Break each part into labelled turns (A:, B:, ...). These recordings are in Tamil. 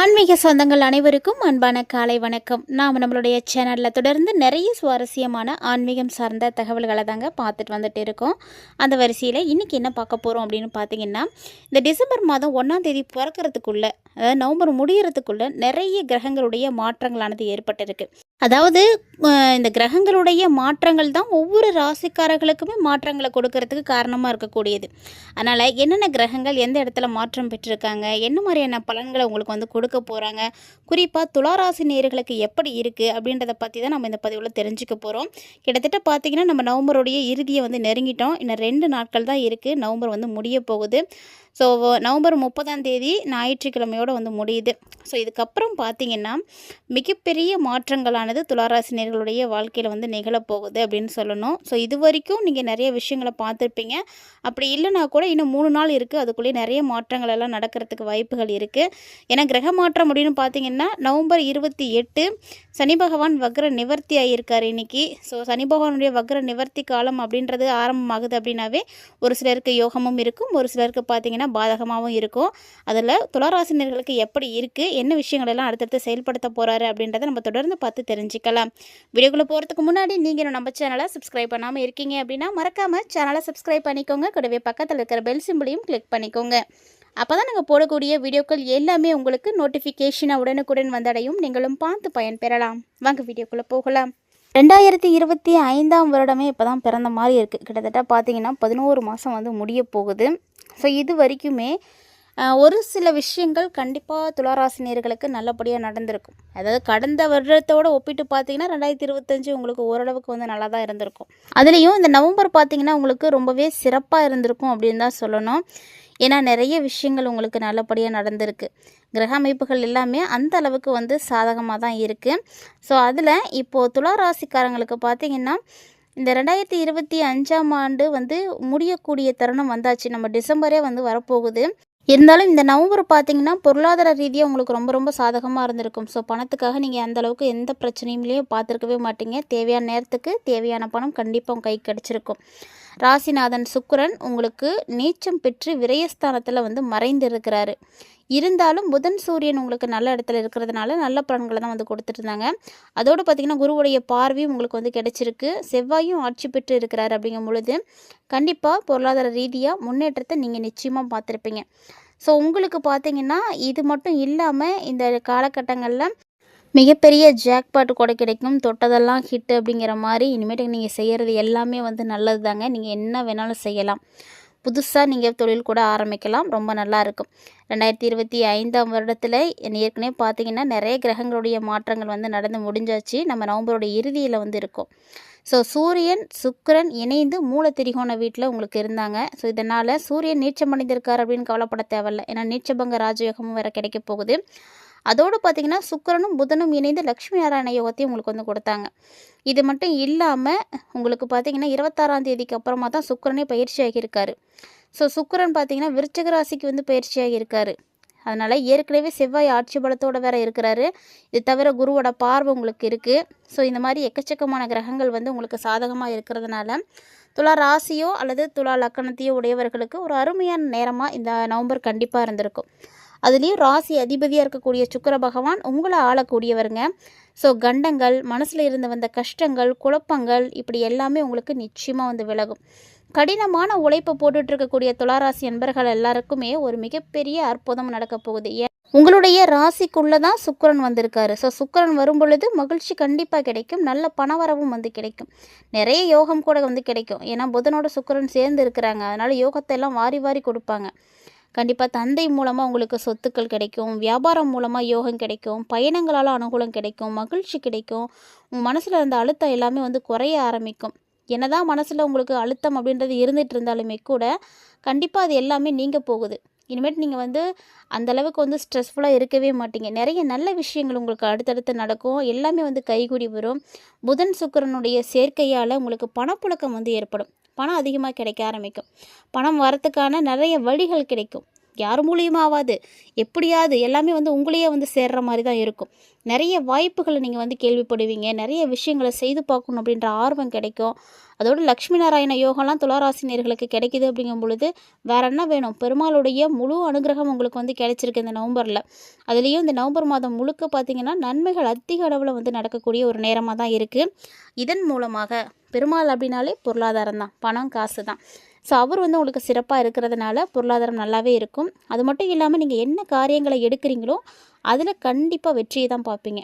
A: ஆன்மீக சொந்தங்கள் அனைவருக்கும் அன்பான காலை வணக்கம். நாம் நம்மளுடைய சேனலில் தொடர்ந்து நிறைய சுவாரஸ்யமான ஆன்மீகம் சார்ந்த தகவல்களை தாங்க பார்த்துட்டு வந்துட்டு இருக்கோம். அந்த வரிசையில் இன்றைக்கி என்ன பார்க்க போகிறோம் அப்படின்னு பார்த்தீங்கன்னா, இந்த டிசம்பர் மாதம் 1ஆம் தேதி பிறக்கிறதுக்குள்ளே, அதாவது நவம்பர் முடிகிறதுக்குள்ளே நிறைய கிரகங்களுடைய மாற்றங்களானது ஏற்பட்டிருக்கு. அதாவது இந்த கிரகங்களுடைய மாற்றங்கள் தான் ஒவ்வொரு ராசிக்காரர்களுக்குமே மாற்றங்களை கொடுக்கறதுக்கு காரணமாக இருக்கக்கூடியது. அதனால் என்னென்ன கிரகங்கள் எந்த இடத்துல மாற்றம் பெற்றிருக்காங்க, என்ன மாதிரியான பலன்களை உங்களுக்கு வந்து கொடுக்க போகிறாங்க, குறிப்பாக துளாராசி நேயர்களுக்கு எப்படி இருக்குது அப்படின்றத பற்றி தான் நம்ம இந்த பதிவில் தெரிஞ்சுக்க போகிறோம். கிட்டத்தட்ட பார்த்திங்கன்னா நம்ம நவம்பருடைய இறுதியை வந்து நெருங்கிட்டோம். இன்னும் 2 நாட்கள் தான் இருக்குது, நவம்பர் வந்து முடிய போகுது. ஸோ நவம்பர் 30ஆம் தேதி ஞாயிற்றுக்கிழமையோடு வந்து முடியுது. ஸோ இதுக்கப்புறம் பார்த்திங்கன்னா மிகப்பெரிய மாற்றங்களானது துளாராசினியர்களுடைய வாழ்க்கையில் வந்து நிகழப்போகுது அப்படின்னு சொல்லணும். ஸோ இது வரைக்கும் நீங்கள் நிறைய விஷயங்களை பார்த்துருப்பீங்க. அப்படி இல்லைனா கூட இன்னும் 3 நாள் இருக்குது, அதுக்குள்ளேயே நிறைய மாற்றங்கள் எல்லாம் நடக்கிறதுக்கு வாய்ப்புகள் இருக்குது. ஏன்னா கிரக மாற்றம் அப்படின்னு பார்த்திங்கன்னா நவம்பர் 28 சனி பகவான் வக்ர நிவர்த்தி ஆகியிருக்கார் இன்றைக்கி. ஸோ சனி பகவானுடைய வக்ர நிவர்த்தி காலம் அப்படின்றது ஆரம்பமாகுது அப்படின்னாவே ஒரு சிலருக்கு யோகமும் இருக்கும், ஒரு சிலருக்கு பார்த்திங்கன்னா பாதகமாகவும் இருக்கும். அதில் துளாராசினியர்களுக்கு எப்படி இருக்குது, என்ன விஷயங்கள் எல்லாம் அடுத்தடுத்து செயல்படுத்த போகிறாரு அப்படின்றத நம்ம தொடர்ந்து பார்த்து தெரிஞ்சுக்கலாம். வீடியோக்குள்ளே போகிறதுக்கு முன்னாடி நீங்கள் நம்ம சேனலை சப்ஸ்கிரைப் பண்ணாமல் இருக்கீங்க அப்படின்னா மறக்காமல் சேனலை சப்ஸ்கிரைப் பண்ணிக்கோங்க. கூடவே பக்கத்தில் இருக்கிற பெல் சிம்பிளையும் கிளிக் பண்ணிக்கோங்க. அப்போ தான் நாங்கள் போடக்கூடிய வீடியோக்கள் எல்லாமே உங்களுக்கு நோட்டிஃபிகேஷனாக உடனுக்குடன் வந்தடையும், நீங்களும் பார்த்து பயன்பெறலாம். வாங்க வீடியோக்குள்ளே போகலாம். 2025ஆம் வருடமே இப்போ தான் பிறந்த மாதிரி இருக்குது. கிட்டத்தட்ட பார்த்திங்கன்னா 11 மாதம் வந்து முடிய போகுது. ஸோ இது வரைக்குமே ஒரு சில விஷயங்கள் கண்டிப்பாக துளாராசினியர்களுக்கு நல்லபடியாக நடந்திருக்கும். அதாவது கடந்த வருடத்தோடு ஒப்பிட்டு பார்த்திங்கன்னா 2025 உங்களுக்கு ஓரளவுக்கு வந்து நல்லா தான் இருந்திருக்கும். அதுலேயும் இந்த நவம்பர் பார்த்திங்கன்னா உங்களுக்கு ரொம்பவே சிறப்பாக இருந்திருக்கும் அப்படின்னு தான் சொல்லணும். ஏன்னா நிறைய விஷயங்கள் உங்களுக்கு நல்லபடியாக நடந்திருக்கு. கிரக அமைப்புகள் எல்லாமே அந்த அளவுக்கு வந்து சாதகமாக தான் இருக்குது. ஸோ அதில் இப்போது துளாராசிக்காரங்களுக்கு பார்த்திங்கன்னா இந்த 2025ஆம் ஆண்டு வந்து முடியக்கூடிய தருணம் வந்தாச்சு. நம்ம டிசம்பரே வந்து வரப்போகுது. இருந்தாலும் இந்த நவம்பர் பார்த்திங்கன்னா பொருளாதார ரீதியாக உங்களுக்கு ரொம்ப ரொம்ப சாதகமாக இருந்திருக்கும். ஸோ பணத்துக்காக நீங்கள் அந்தளவுக்கு எந்த பிரச்சனையுமே பார்த்துருக்கவே மாட்டீங்க. தேவையான நேரத்துக்கு தேவையான பணம் கண்டிப்பாக உங்கள் கை கிடச்சிருக்கும். ராசிநாதன் சுக்கிரன் உங்களுக்கு நீச்சம் பெற்று விரயஸ்தானத்தில் வந்து மறைந்து இருக்கிறாரு. இருந்தாலும் புதன் சூரியன் உங்களுக்கு நல்ல இடத்துல இருக்கிறதுனால நல்ல பலன்களை தான் வந்து கொடுத்துட்ருந்தாங்க. அதோடு பார்த்திங்கன்னா குருவுடைய பார்வையும் உங்களுக்கு வந்து கிடச்சிருக்கு. செவ்வாயும் ஆட்சி பெற்று இருக்கிறாரு. அப்படிங்கும் பொழுது கண்டிப்பாக பொருளாதார ரீதியாக முன்னேற்றத்தை நீங்கள் நிச்சயமாக பார்த்துருப்பீங்க. ஸோ உங்களுக்கு பார்த்திங்கன்னா இது மட்டும் இல்லாமல் இந்த காலகட்டங்களில் மிகப்பெரிய ஜாக்பாட் கூட கிடைக்கும். தொட்டதெல்லாம் ஹிட்டு அப்படிங்கிற மாதிரி இனிமேட்டுக்கு நீங்கள் செய்கிறது எல்லாமே வந்து நல்லது தாங்க. நீங்கள் என்ன வேணாலும் செய்யலாம். புதுசாக நீங்கள் தொழில் கூட ஆரம்பிக்கலாம். ரொம்ப நல்லாயிருக்கும். 2025ஆம் வருடத்தில் ஏற்கனவே பார்த்திங்கன்னா நிறைய கிரகங்களுடைய மாற்றங்கள் வந்து நடந்து முடிஞ்சாச்சு. நம்ம நவம்பருடைய இறுதியில் வந்து இருக்கோம். ஸோ சூரியன் சுக்கிரன் இணைந்து மூல திரிகோண வீட்டில் உங்களுக்கு இருந்தாங்க. ஸோ இதனால் சூரியன் நீச்சம் அடைந்திருக்கார் அப்படின்னு கவலைப்பட தேவையில்லை. ஏன்னா நீச்சபங்க ராஜயோகமும் வேறு கிடைக்க போகுது. அதோடு பார்த்திங்கன்னா சுக்கிரனும் புதனும் இணைந்து லக்ஷ்மி நாராயண யோகத்தையும் உங்களுக்கு வந்து கொடுத்தாங்க. இது மட்டும் இல்லாமல் உங்களுக்கு பார்த்திங்கன்னா 26ஆம் தேதிக்கு அப்புறமா தான் சுக்கிரனே பயிற்சி ஆகியிருக்காரு. ஸோ சுக்கிரன் பார்த்திங்கன்னா விருச்சிக ராசிக்கு வந்து பயிற்சி ஆகியிருக்காரு. அதனால் ஏற்கனவே செவ்வாய் ஆட்சி பலத்தோடு வேறு இருக்கிறாரு. இது தவிர குருவோட பார்வை உங்களுக்கு இருக்குது. ஸோ இந்த மாதிரி எக்கச்சக்கமான கிரகங்கள் வந்து உங்களுக்கு சாதகமாக இருக்கிறதுனால துலா ராசியோ அல்லது துலா லக்கணத்தையோ உடையவர்களுக்கு ஒரு அருமையான நேரமாக இந்த நவம்பர் கண்டிப்பாக இருந்திருக்கும். அதுலேயும் ராசி அதிபதியாக இருக்கக்கூடிய சுக்கிர பகவான் உங்களை ஆளக்கூடியவருங்க. ஸோ கண்டங்கள், மனசில் இருந்து வந்த கஷ்டங்கள், குழப்பங்கள் இப்படி எல்லாமே உங்களுக்கு நிச்சயமாக வந்து விலகும். கடினமான உழைப்பை போட்டுட்டு இருக்கக்கூடிய துளாராசி என்பர்கள் எல்லாருக்குமே ஒரு மிகப்பெரிய அற்புதம் நடக்க போகுது. உங்களுடைய ராசிக்குள்ளே தான் சுக்கிரன் வந்திருக்காரு. ஸோ சுக்கிரன் வரும் பொழுது மகிழ்ச்சி கண்டிப்பாக கிடைக்கும். நல்ல பணவரவும் வந்து கிடைக்கும். நிறைய யோகம் கூட வந்து கிடைக்கும். ஏன்னா புதனோட சுக்கிரன் சேர்ந்து இருக்கிறாங்க. அதனால் யோகத்தை எல்லாம் வாரி வாரி கொடுப்பாங்க. கண்டிப்பாக தந்தை மூலமாக உங்களுக்கு சொத்துக்கள் கிடைக்கும். வியாபாரம் மூலமாக யோகம் கிடைக்கும். பயணங்களால் அனுகூலம் கிடைக்கும். மகிழ்ச்சி கிடைக்கும். உங்கள் மனசில் இருந்த அழுத்தம் எல்லாமே வந்து குறைய ஆரம்பிக்கும். என்னதான் மனசில் உங்களுக்கு அழுத்தம் அப்படின்றது இருந்துகிட்டு இருந்தாலுமே கூட கண்டிப்பாக அது எல்லாமே நீங்கள் போகுது. இனிமேட்டு நீங்கள் வந்து அந்தளவுக்கு வந்து ஸ்ட்ரெஸ்ஃபுல்லாக இருக்கவே மாட்டீங்க. நிறைய நல்ல விஷயங்கள் உங்களுக்கு அடுத்தடுத்து நடக்கும். எல்லாமே வந்து கைகூடி வரும். புதன் சுக்கிரனுடைய சேர்க்கையால் உங்களுக்கு பணப்புழக்கம் வந்து ஏற்படும். பணம் அதிகமாக கிடைக்க ஆரம்பிக்கும். பணம் வரத்துக்கான நிறைய வழிகள் கிடைக்கும். யார் மூலியமாக ஆகாது, எப்படியாவது எல்லாமே வந்து உங்களையே வந்து சேர்ற மாதிரி தான் இருக்கும். நிறைய வாய்ப்புகளை நீங்கள் வந்து கேள்விப்படுவீங்க, நிறைய விஷயங்களை செய்து பார்க்கணும் அப்படின்ற ஆர்வம் கிடைக்கும். அதோடு லக்ஷ்மி நாராயண யோகம்லாம் துளாராசினியர்களுக்கு கிடைக்கிது அப்படிங்கும் பொழுது வேற என்ன வேணும்? பெருமாளுடைய முழு அனுகிரகம் உங்களுக்கு வந்து கிடைச்சிருக்கு இந்த நவம்பரில். அதுலேயும் இந்த நவம்பர் மாதம் முழுக்க பார்த்திங்கன்னா நன்மைகள் அதிக அளவில் வந்து நடக்கக்கூடிய ஒரு நேரமாக தான் இருக்குது. இதன் மூலமாக பெருமாள் அப்படின்னாலே பொருளாதாரம் தான், பணம் காசு தான். ஸோ அவர் வந்து உங்களுக்கு சிறப்பாக இருக்கிறதுனால பொருளாதாரம் நல்லாவே இருக்கும். அது மட்டும் இல்லாமல் நீங்கள் என்ன காரியங்களை எடுக்கிறீங்களோ அதில் கண்டிப்பாக வெற்றியை தான் பார்ப்பீங்க.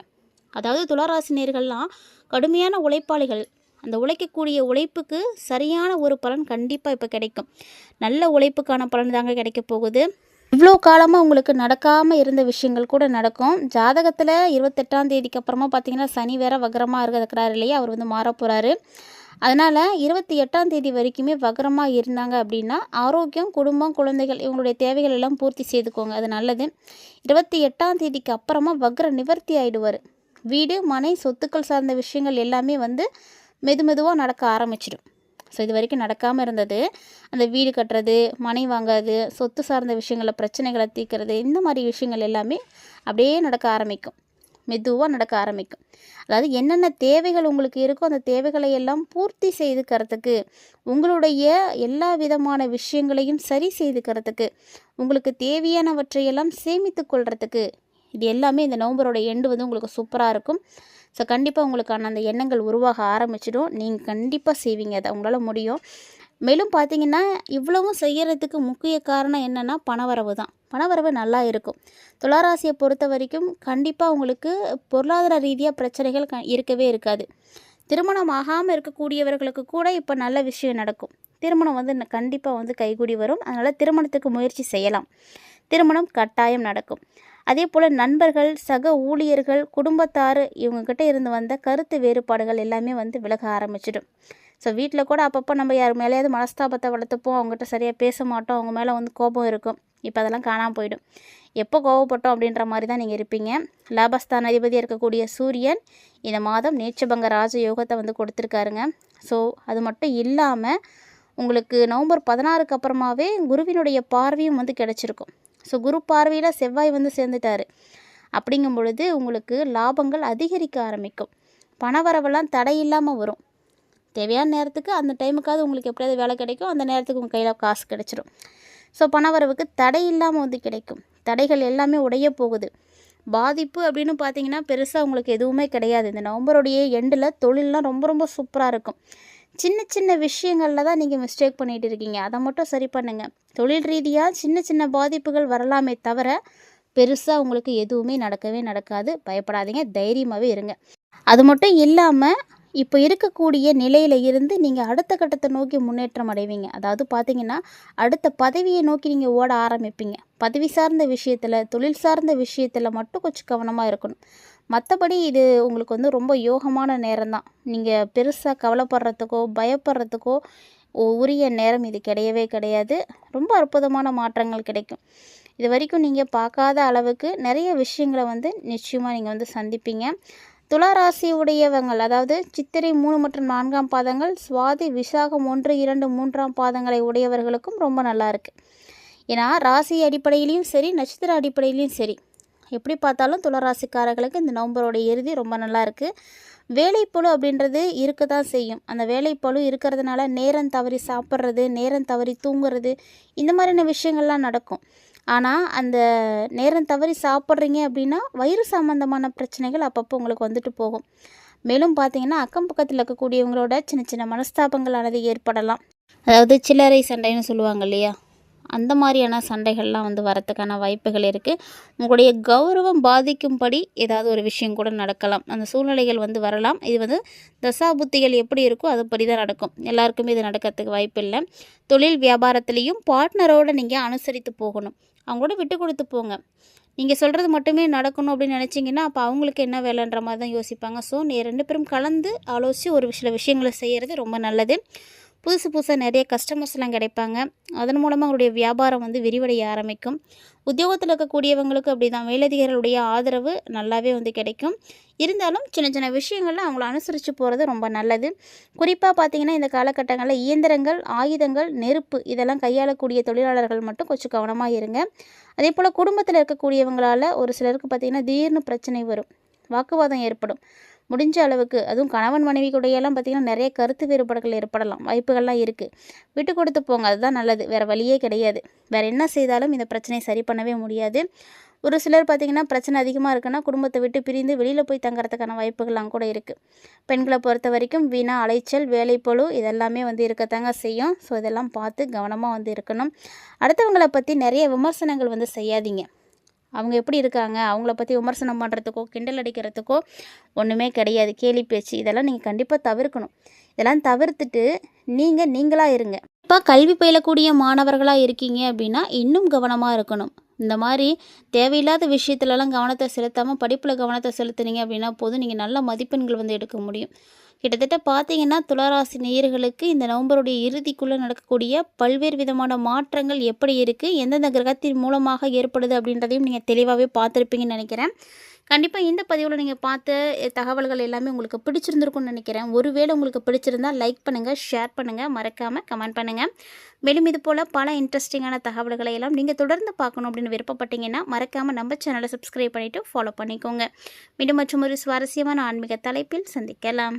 A: அதாவது துளாராசினியர்கள்லாம் கடுமையான உழைப்பாளிகள். அந்த உழைக்கக்கூடிய உழைப்புக்கு சரியான ஒரு பலன் கண்டிப்பாக இப்போ கிடைக்கும். நல்ல உழைப்புக்கான பலன் தாங்க கிடைக்க போகுது. இவ்வளோ காலமாக உங்களுக்கு நடக்காமல் இருந்த விஷயங்கள் கூட நடக்கும். ஜாதகத்தில் 28ஆம் தேதிக்கு அப்புறமா பார்த்திங்கன்னா சனி வேற வக்ரமாக இருக்கிறாரு இல்லையா, அவர் வந்து மாற போகிறாரு. அதனால் 28ஆம் தேதி வரைக்குமே வக்ரமாக இருந்தாங்க அப்படின்னா ஆரோக்கியம், குடும்பம், குழந்தைகள் இவங்களுடைய தேவைகள் எல்லாம் பூர்த்தி செய்துக்கோங்க, அது நல்லது. 28ஆம் தேதிக்கு அப்புறமா வக்ர நிவர்த்தி ஆகிடுவார். வீடு, மனை, சொத்துக்கள் சார்ந்த விஷயங்கள் எல்லாமே வந்து மெதுவாக நடக்க ஆரம்பிச்சிடும். ஸோ இது வரைக்கும் நடக்காமல் இருந்தது, அந்த வீடு கட்டுறது, மனை வாங்காது, சொத்து சார்ந்த விஷயங்களில் பிரச்சனைகளை தீர்க்கிறது, இந்த மாதிரி விஷயங்கள் எல்லாமே அப்படியே நடக்க ஆரம்பிக்கும், மெதுவாக நடக்க ஆரம்பிக்கும். அதாவது என்னென்ன தேவைகள் உங்களுக்கு இருக்கோ அந்த தேவைகளை எல்லாம் பூர்த்தி செய்துக்கிறதுக்கு, உங்களுடைய எல்லா விதமான விஷயங்களையும் சரி செய்துக்கிறதுக்கு, உங்களுக்கு தேவையானவற்றையெல்லாம் சேமித்து கொள்கிறதுக்கு, இது எல்லாமே இந்த நவம்பரோட எண்டு வந்து உங்களுக்கு சூப்பராக இருக்கும். ஸோ கண்டிப்பாக உங்களுக்கான அந்த எண்ணங்கள் உருவாக ஆரம்பிச்சிடும். நீங்கள் கண்டிப்பாக செய்வீங்க, அதை உங்களால் முடியும். மேலும் பார்த்திங்கன்னா இவ்வளவும் செய்கிறதுக்கு முக்கிய காரணம் என்னென்னா பணவரவு தான். பணவரவு நல்லா இருக்கும். துளாராசியை பொறுத்த வரைக்கும் கண்டிப்பாக உங்களுக்கு பொருளாதார ரீதியாக பிரச்சனைகள் இருக்கவே இருக்காது. திருமணம் ஆகாமல் இருக்கக்கூடியவர்களுக்கு கூட இப்போ நல்ல விஷயம் நடக்கும். திருமணம் வந்து கண்டிப்பாக வந்து கைகூடி வரும். அதனால் திருமணத்துக்கு முயற்சி செய்யலாம். திருமணம் கட்டாயம் நடக்கும். அதே போல் நண்பர்கள், சக ஊழியர்கள், குடும்பத்தார் இவங்கக்கிட்ட இருந்து வந்த கருத்து வேறுபாடுகள் எல்லாமே வந்து விலக ஆரம்பிச்சிடும். ஸோ வீட்டில் கூட அப்பப்போ நம்ம யார் மேலேயாவது மனஸ்தாபத்தை வளர்த்துப்போம், அவங்ககிட்ட சரியாக பேச மாட்டோம், அவங்க மேலே வந்து கோபம் இருக்கும். இப்போ அதெல்லாம் காணாமல் போயிடும். எப்போ கோபப்பட்டோம் அப்படின்ற மாதிரி தான் நீங்கள் இருப்பீங்க. லாபஸ்தான அதிபதியாக இருக்கக்கூடிய சூரியன் இந்த மாதம் நீச்சபங்க ராஜயோகத்தை வந்து கொடுத்துருக்காருங்க. ஸோ அது மட்டும் இல்லாமல் உங்களுக்கு நவம்பர் 16க்கு அப்புறமாவே குருவினுடைய பார்வையும் வந்து கிடச்சிருக்கும். ஸோ குரு பார்வையில் செவ்வாய் வந்து சேர்ந்துட்டார். அப்படிங்கும் பொழுது உங்களுக்கு லாபங்கள் அதிகரிக்க ஆரம்பிக்கும். பணவரவெல்லாம் தடையில்லாமல் வரும். தேவையான நேரத்துக்கு அந்த டைமுக்காவது உங்களுக்கு எப்படியாவது வேலை கிடைக்கும், அந்த நேரத்துக்கு உங்கள் கையில் காசு கிடச்சிரும். ஸோ பணவரவுக்கு தடை இல்லாமல் வந்து கிடைக்கும். தடைகள் எல்லாமே உடைய போகுது. பாதிப்பு அப்படின்னு பார்த்தீங்கன்னா பெருசாக உங்களுக்கு எதுவுமே கிடையாது. இந்த நவம்பருடைய எண்டில் தொழிலெலாம் ரொம்ப சூப்பராக இருக்கும். சின்ன விஷயங்களில் தான் நீங்கள் மிஸ்டேக் பண்ணிகிட்டு இருக்கீங்க, அதை மட்டும் சரி பண்ணுங்கள். தொழில் ரீதியாக சின்ன பாதிப்புகள் வரலாமே தவிர பெருசாக உங்களுக்கு எதுவுமே நடக்கவே நடக்காது. பயப்படாதீங்க, தைரியமாகவே இருங்க. அது மட்டும் இல்லாமல் இப்போ இருக்கக்கூடிய நிலையில் இருந்து நீங்கள் அடுத்த கட்டத்தை நோக்கி முன்னேற்றம் அடைவீங்க. அதாவது பார்த்திங்கன்னா அடுத்த பதவியை நோக்கி நீங்கள் ஓட ஆரம்பிப்பீங்க. பதவி சார்ந்த விஷயத்தில், தொழில் சார்ந்த விஷயத்தில் மட்டும் கொஞ்சம் கவனமாக இருக்கணும். மற்றபடி இது உங்களுக்கு வந்து ரொம்ப யோகமான நேரம் தான். நீங்கள் பெருசாக கவலைப்படுறதுக்கோ பயப்படுறதுக்கோ உரிய நேரம் இது கிடையவே கிடையாது. ரொம்ப அற்புதமான மாற்றங்கள் கிடைக்கும். இது வரைக்கும் நீங்கள் பார்க்காத அளவுக்கு நிறைய விஷயங்களை வந்து நிச்சயமாக நீங்கள் வந்து சந்திப்பீங்க. துளாராசி உடையவங்கள், அதாவது சித்திரை 3 மற்றும் 4ஆம் பாதங்கள், சுவாதி, விசாகம் 1, 2, 3ஆம் பாதங்களை உடையவர்களுக்கும் ரொம்ப நல்லா இருக்குது. ஏன்னா ராசி அடிப்படையிலையும் சரி, நட்சத்திர அடிப்படையிலையும் சரி, எப்படி பார்த்தாலும் துளாராசிக்காரர்களுக்கு இந்த நவம்பரோட இறுதி ரொம்ப நல்லா இருக்குது. வேலைப்பளு அப்படின்றது இருக்க தான் செய்யும். அந்த வேலைப்பளு இருக்கிறதுனால நேரம் தவறி சாப்பிட்றது, நேரம் தவறி தூங்குறது, இந்த மாதிரியான விஷயங்கள்லாம் நடக்கும். ஆனால் அந்த நேரம் தவறி சாப்பிட்றீங்க அப்படின்னா வயிறு சம்மந்தமான பிரச்சனைகள் அப்பப்போ உங்களுக்கு வந்துட்டு போகும். மேலும் பார்த்திங்கன்னா அக்கம் பக்கத்தில் இருக்கக்கூடியவங்களோட சின்ன மனஸ்தாபங்களானது ஏற்படலாம். அதாவது சில்லறை சண்டைன்னு சொல்லுவாங்க இல்லையா, அந்த மாதிரியான சண்டைகள்லாம் வந்து வரத்துக்கான வாய்ப்புகள் இருக்குது. உங்களுடைய கௌரவம் பாதிக்கும்படி ஏதாவது ஒரு விஷயம் கூட நடக்கலாம். அந்த சூழ்நிலைகள் வந்து வரலாம். இது வந்து தசாபுத்திகள் எப்படி இருக்கோ அதுபடி தான் நடக்கும். எல்லாருக்குமே இது நடக்கிறதுக்கு வாய்ப்பு இல்லை. தொழில் வியாபாரத்துலேயும் பார்ட்னரோடு நீங்கள் அனுசரித்து போகணும். அவங்களோட விட்டு கொடுத்து போங்க. நீங்கள் சொல்கிறது மட்டுமே நடக்கணும் அப்படின்னு நினச்சிங்கன்னா அப்போ அவங்களுக்கு என்ன வேலைன்ற மாதிரி தான் யோசிப்பாங்க. ஸோ நீ 2 பேரும் கலந்து ஆலோசித்து ஒரு சில விஷயங்களை செய்கிறது ரொம்ப நல்லது. புதுசு புதுசாக நிறைய கஸ்டமர்ஸ்லாம் கிடைப்பாங்க. அதன் மூலமாக அவங்களுடைய வியாபாரம் வந்து விரிவடைய ஆரம்பிக்கும். உத்தியோகத்தில் இருக்கக்கூடியவங்களுக்கு அப்படி தான், மேலதிகாரிகளுடைய ஆதரவு நல்லாவே வந்து கிடைக்கும். இருந்தாலும் சின்ன சின்ன விஷயங்கள்ல அவங்கள அனுசரித்து போகிறது ரொம்ப நல்லது. குறிப்பாக பார்த்திங்கன்னா இந்த காலகட்டங்களில் இயந்திரங்கள், ஆயுதங்கள், நெருப்பு இதெல்லாம் கையாளக்கூடிய தொழிலாளர்கள் மட்டும் கொஞ்சம் கவனமாக இருங்க. அதே போல் குடும்பத்தில் இருக்கக்கூடியவங்களால் ஒரு சிலருக்கு பார்த்திங்கன்னா திடீர்னு பிரச்சனை வரும், வாக்குவாதம் ஏற்படும். முடிஞ்ச அளவுக்கு அதுவும் கணவன் மனைவி கூடையெல்லாம் பார்த்திங்கன்னா நிறைய கருத்து வேறுபாடுகள் ஏற்படலாம், வாய்ப்புகள்லாம் இருக்குது. விட்டு கொடுத்து போங்க, அதுதான் நல்லது. வேறு வழியே கிடையாது. வேறு என்ன செய்தாலும் இந்த பிரச்சனையை சரி பண்ணவே முடியாது. ஒரு சிலர் பார்த்திங்கன்னா பிரச்சனை அதிகமாக இருக்குன்னா குடும்பத்தை விட்டு பிரிந்து வெளியில் போய் தங்குறதுக்கான வாய்ப்புகள்லாம் கூட இருக்குது. பெண்களை பொறுத்த வரைக்கும் வீணா அலைச்சல், வேலைப்பளு இதெல்லாமே வந்து இருக்கத்தாங்க செய்யும். ஸோ இதெல்லாம் பார்த்து கவனமாக வந்து இருக்கணும். அடுத்தவங்களை பற்றி நிறைய விமர்சனங்கள் வந்து செய்யாதீங்க. அவங்க எப்படி இருக்காங்க, அவங்கள பற்றி விமர்சனம் பண்ணுறதுக்கோ கிண்டல் அடிக்கிறதுக்கோ ஒன்றுமே கிடையாது. கேலி பேச்சு இதெல்லாம் நீங்கள் கண்டிப்பாக தவிர்க்கணும். இதெல்லாம் தவிர்த்துட்டு நீங்களாக இருங்க. இப்போ கல்வி பயிலக்கூடிய மாணவர்களாக இருக்கீங்க அப்படின்னா இன்னும் கவனமாக இருக்கணும். இந்த மாதிரி தேவையில்லாத விஷயத்துலலாம் கவனத்தை செலுத்தாமல் படிப்பில் கவனத்தை செலுத்துனீங்க அப்படின்னா போதும், நீங்கள் நல்ல மதிப்பெண்கள் வந்து எடுக்க முடியும். கிட்டத்தட்ட பார்த்தீங்கன்னா துளாராசி நேயர்களுக்கு இந்த நவம்பருடைய இறுதிக்குள்ளே நடக்கக்கூடிய பல்வேறு விதமான மாற்றங்கள் எப்படி இருக்குது, எந்தெந்த கிரகத்தின் மூலமாக ஏற்படுது அப்படின்றதையும் நீங்கள் தெளிவாகவே பார்த்துருப்பீங்கன்னு நினைக்கிறேன். கண்டிப்பாக இந்த பதிவில் நீங்கள் பார்த்த தகவல்கள் எல்லாமே உங்களுக்கு பிடிச்சிருந்துருக்கும்னு நினைக்கிறேன். ஒருவேளை உங்களுக்கு பிடிச்சிருந்தால் லைக் பண்ணுங்கள், ஷேர் பண்ணுங்கள், மறக்காமல் கமெண்ட் பண்ணுங்கள். மேலும் இது போல் பல இன்ட்ரெஸ்டிங்கான தகவல்களை எல்லாம் நீங்கள் தொடர்ந்து பார்க்கணும் அப்படின்னு விருப்பப்பட்டீங்கன்னா மறக்காமல் நம்ம சேனலை சப்ஸ்கிரைப் பண்ணிவிட்டு ஃபாலோ பண்ணிக்கோங்க. மீண்டும் மற்றும் ஒரு சுவாரஸ்யமான ஆன்மீக தலைப்பில் சந்திக்கலாம்.